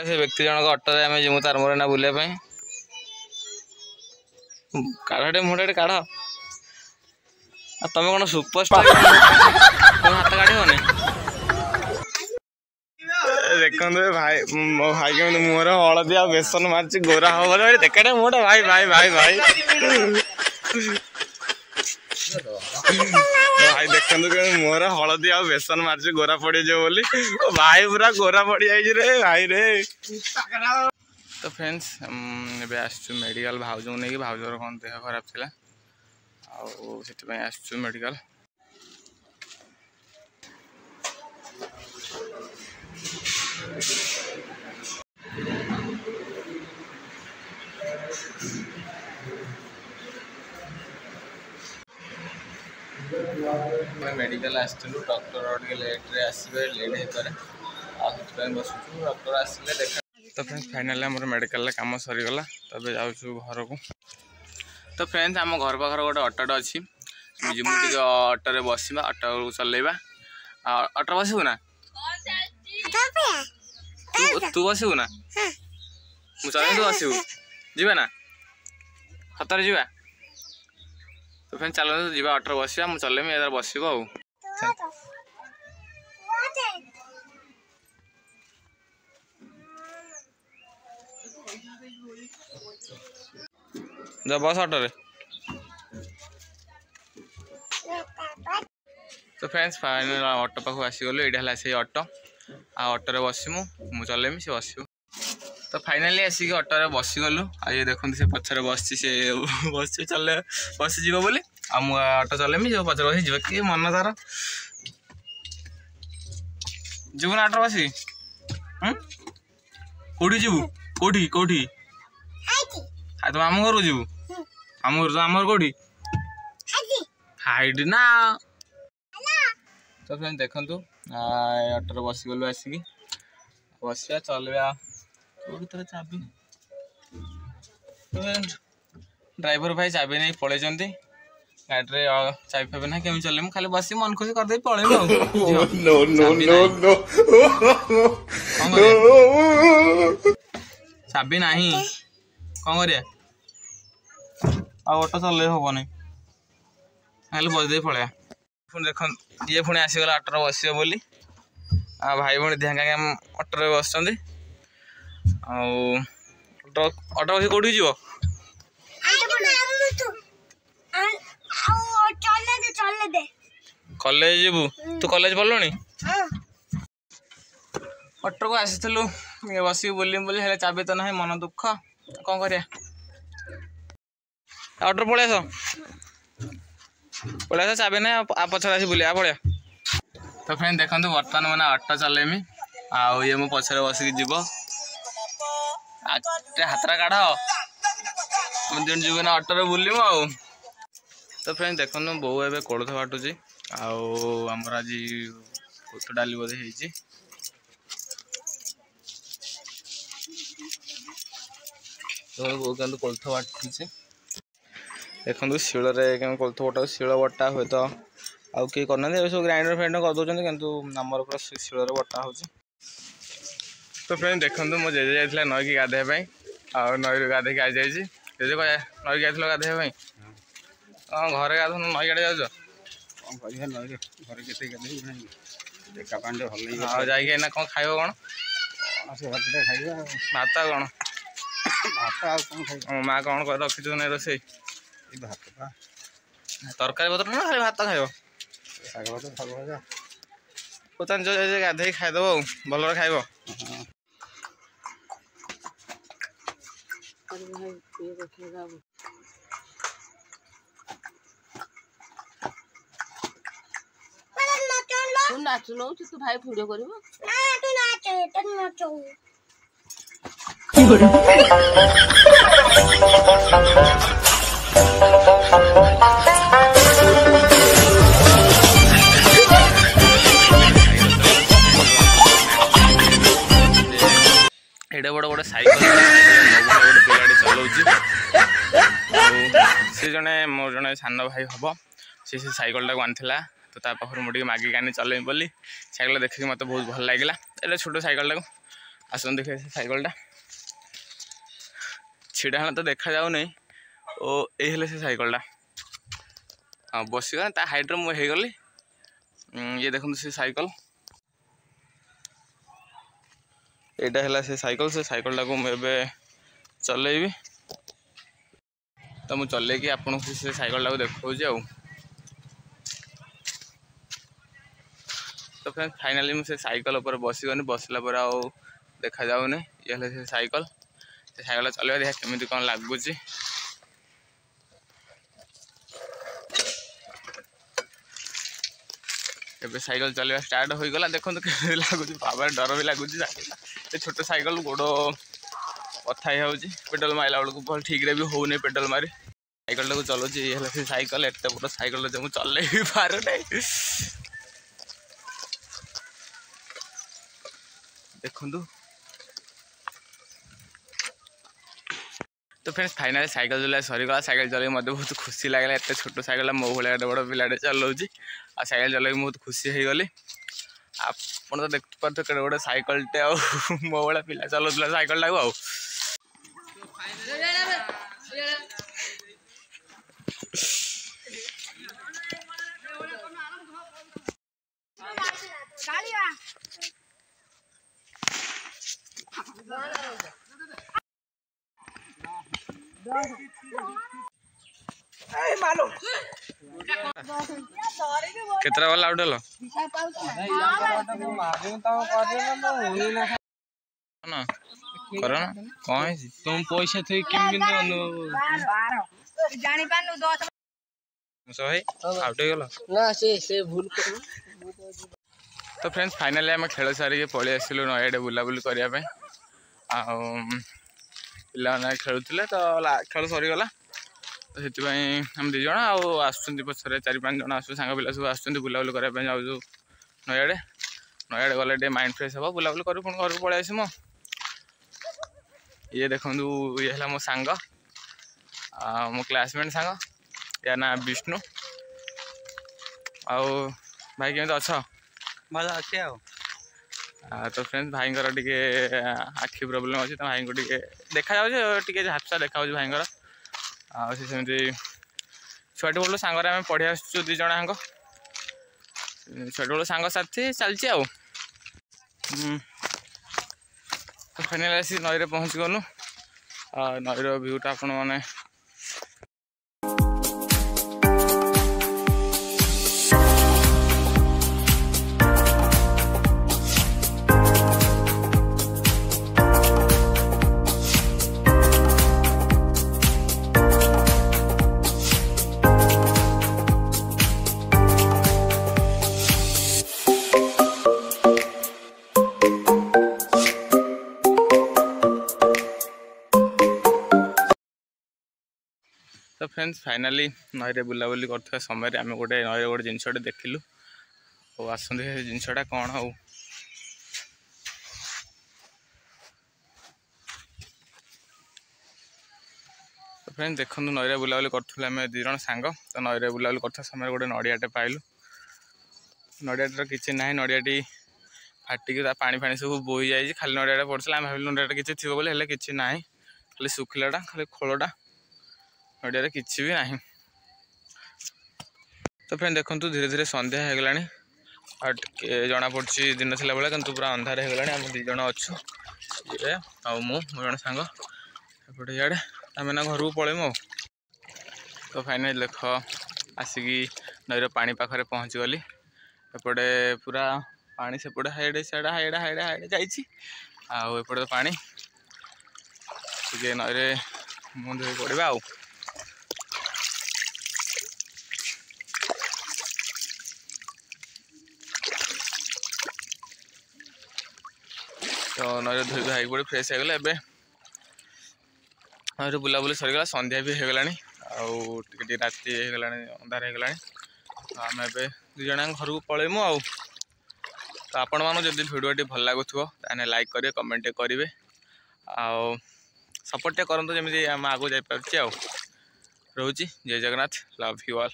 से व्यक्ति जनक अटोरे आम जीमु तार मोर ना बुलाया काढ़े मुंडे काढ़ तुम कौन सुपरस्टार तुम हाथ काढ़नी देखो भाई मो भाई के मुहर हलदी आ बेसन मार्च गोरा हम देखा मुझे भाई भाई भाई भाई भाई देखु मुहर हलदी आ बेसन मार्च गोरा पड़ बोली भाई पूरा गोरा पड़ जाए भाई रे। तो फ्रेंड्स एबे आसचु मेडिकल भाउज को नहीं भाउजर कौन देह खराब थिला आउ आसचु मेडिकल। मेडिकल आसलु डॉक्टर लेट्रे आसवे लेट होते बसुँ डॉक्टर आसले देखा। तो फ्रेंड्स फाइनाली आम मेडिकल कम सरीगला तब जाऊँ घर को। तो फ्रेंड्स आम घर पाखर गोटे ऑटोटे अच्छी जिमु ऑटो बसवा ऑटो चलेबा ऑटो बसबू ना तू बसबू ना मुझे तू बसबू जीवा ना सतरे जीवा। तो फ्रेंड्स चलो जीवा ऑटो बसवा मुझे चलेमी इधर बसब आउ जा बस ऑटो रे। तो फ्रेंड्स फाइनल ऑटो पाखु आसीगलु ये से ऑटो ऑटो बसमु मुझे चलेमी से बस। तो फाइनाली आसिक ऑटो बसीगलु आ ये देखते से पछरे बसची से बस चले बसीज बोली आ मु ऑटो चलेमी जो पछरे बस जी कि मन तार जीवन ऑटो बसी कौटी जीवु कौटी कौटी तुम आम घर जीवु आम घर तो आम घर कौटी हाइट ना। तो फ्रेंड्स देखु ऑटो बसीगलु आसिक बसिया चलवा चाबी ड्राइवर भाई चाबी नहीं पड़े गाड़ी चाबी फाबी ना केमी चल खाली बस मन खुशी करदे पड़े चाबी ना कौन कर ऑटो चल हेनी खाली बसदे पड़े देख ये पुणी आसीगला ऑटो बस बोली भाई भौणी दिहां ऑटो बस ऑटो बस कौटी जीव कॉलेज जीवु तू कॉलेज पढ़लुनी ऑटो को आसी बस बोली चाबी तो ना मन दुख कौन कर ऑटो पलैस चाबी ना पछर आसी बुलिया पड़े। तो फ्रेंड देखो बर्तमान मैंने ऑटो चलेमी आउ ये मो पछरे बसिक जीव हाथरा काढ़ दिन जीव ना ऑटो बुलू आउ। तो फ्रेंड देखो बो ए कोलथ बाटुची आमर आज कोथ डाली बोधे होती बो क्या कोलथ बाटुची देखो शिल कोलथ बटा शिल बटा हुए तो आउ किए करना सब ग्राइंडर फ्राइंडर करदे कि आमर पूरा शिल बटा हो। तो फ्रेंड देखो मो जेजे जाइए नई की गाधे नई गाधे आ जाइए जेजे नई की गाधे हाँ घरे गाधु नई गाड़े जाऊ जाना कौन खाइब कौन भात कौन माँ कौन कर रखी नहीं रोसे तरकारी पत्र ना खाली भात खाइब गाधे खाईदेव भल खाइब। तू नाच नो तू भाई वीडियो करिवो ना तू नाच एडे बड़ गोटे साइकेल गोटे पिलाटे चलाऊँ सी जड़े मोर जड़े सान भाई हम सी साइकेल टाक आनी तो ता पाखर मुझे मागिक आनी चलें बोली साइकेल देखिए मत बहुत भल लगे ए छोट साइकेल टाक आसन देखिए साइकलटा छिड़ा हाँ तो देखा जाऊ नहीं ओ ये से साइकलटा हाँ बसगला ता हाइट्रे मुझे गली ये देखो से साइकल यहाँ है से साइकलटा को मुझे चलेबी तो मुझे चलैकी आपको से साइकलटा को देखा तो फ्रेंड फाइनाली मुझे साइकल ऊपर बसीगनी बसला पर आउ देखा जाऊनी ये से साइकल चलवा देखा केमी कौन लगुच एबे साइकल चलवा स्टार्ट हो गला देखो केमी लगुच बाबा डर भी लगुच छोट साइकल गोड़ कथा ही पेट्रोल मारला बेलू भल ठीक रे भी हो नहीं पेट्रोल मारी साइकल टाक चलाऊँ ये से साइकल एत बड़ साइकल मुझे चल भी पार नहीं देखु तो फ्रेंड्स फाइनाली साइकल चला सरीगला साइकल चल मत बहुत खुशी लगे एत छोट साइकल मो भाई बड़ पिलाटे चलाऊँगी आ साइकल चल बहुत खुशी हो गली आप तो देख पारे कड़े गोटे साइकलटे मो भाई पिला चलाऊला साइकल टाक आ केतरा वाला आउट हलो ना करो ना कौन है तुम पैसा थे केम जानी पानु 10 मुसा भाई आउट हो गला ना से भूल कर तो फ्रेंड्स फाइनाली आम खेल सारिक पलि आसलु नयाडे बुलाबुली करने पे खेलुले तो खेल सरीगला तो से आम दीज आस पचर 4-5 जन आस सांग पिला सब आस बुलाबुली करने जाऊँ नयाडे नयाडे गले टे माइंड फ्रेश हम बुलाबुली कर पुणी घर को पलि आसमु ये देखो ये है मो सांग मो क्लासमेट सांग या ना विष्णु आओ भाई केमी अच्छा भल अच्छे तो फ्रेंड्स भाई टे आखि प्रोब्लेम अच्छे तो भाई को देखा टे झापसा देखा भाई सेमती छुआटी बेलू सांगे आम पढ़ी आसु दीज आंक छुआटी बेलू सांग साथी चलती आ तो फाइनाल आसी नईरे पहुँच गलु नईर व्यूटा आपण मैंने तो फ्रेंड्स फाइनाली नईरे बुलाबुली करते समय आम गोटे नईरे गोटे जिनसटे देखिलु और आसते जिनसटा कौन हो तो फ्रेंड्स देखो नईरे बुलाबुली करें आम दिज सांग तो नईरे बुलाबुली करते समय गोटे नड़ियाटे पाइलु नड़ियाटर किसी ना नड़ियाटी फाटिक पानी फाणी सब बोही जाए खाली नड़ियाटा पड़ता आम भाविलु नड़ियाटा किसी थी बोले किसी ना खाली सुखिलाटा खाली खोलटा नड़िया किसी भी नहीं तो फ्रेंड देखो धीरे धीरे संध्या हो गला जना पड़ी दिन थी बेले कि पूरा अंधार हो गला आम दीज अच्छु ये मु जन सांग एपटे इे आम ना घर को पलैमु तो फाइनाल देख आसिकी नईर पानी पाखे पहुँची गली एपटे पूरा पानी सेपटे हाइडे साइड हाइडे हाइडे हाइडे जापटे तो पानी टे नईरे मुँह धोई पड़ा आ तो नईर धोई भाई पड़े फ्रेश हो गला नईर बुलाबुली सरीगला संध्या भी हो गला आउ राति होगला अंधार होगला आम ए दीज घर को पलैमु आ तो आपण मानू जब भिडियोटी भल लगुव ताने लाइक करेंगे कमेंट करेंगे आउ सपोर्ट करते जमी आम आगे जापारे रोची जय जगन्नाथ लव यू ऑल।